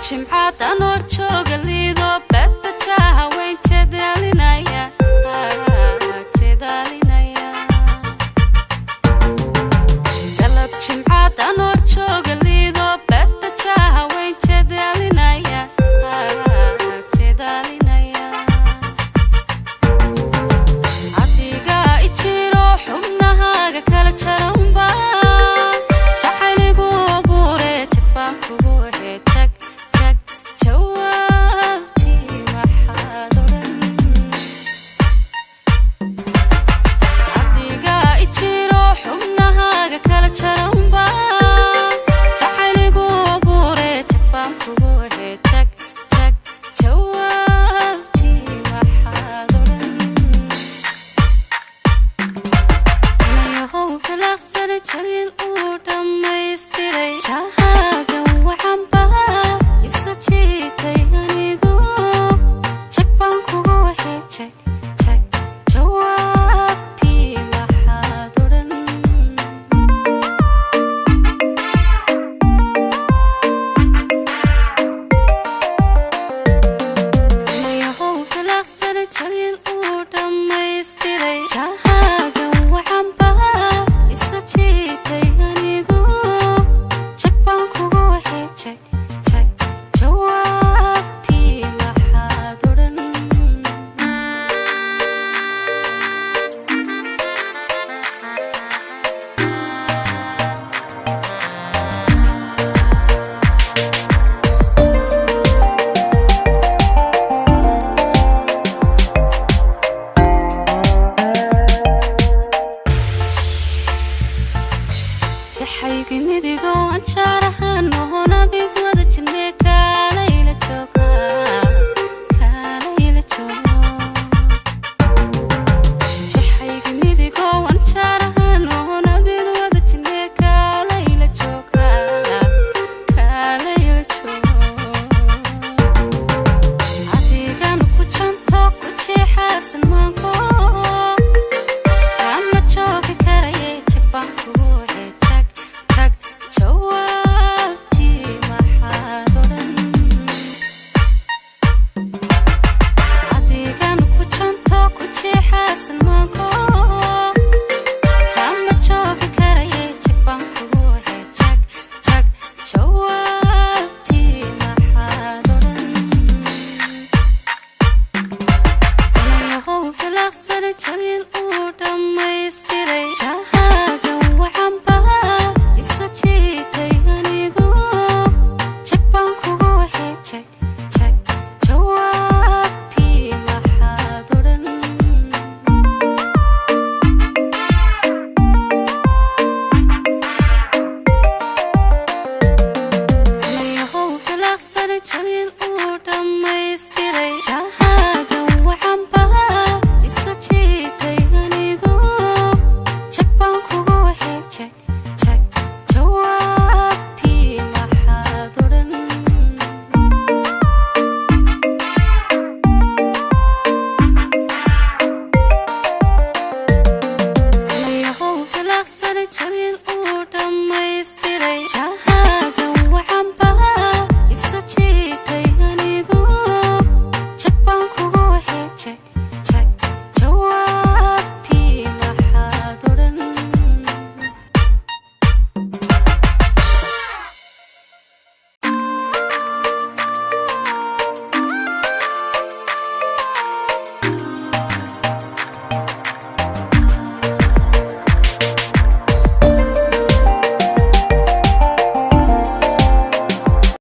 jimcaad anoo jooga liido beerta jaaha weyn jedaalinaya galab jimcaad anoo jooga liido beerta jaaha weyn jedaalinaya adiga ijiro xubnahaaga kala jaranba jacayligu abuure jagbaan kugu heejag jawaabtii maxaad odhan adiga ijiro xubnahaaga kala jaranba jacayligu abuure jagbaan kugu heejag jawaabtii maxaad odhan inayahow kalaqsana jaliil uu dhammaystiray jahaagan wacanba isu jiitay anigu jagbaan kugu heejag jawaabtii maxaad odhan inayahow kalaqsana jaliil uu dhammaystiray jahaagan wacanba isu jiitay anigu jagbaan kugu heejag jawaabtii maxaad odhan jaxaygi midigo anjaarahan ohona bid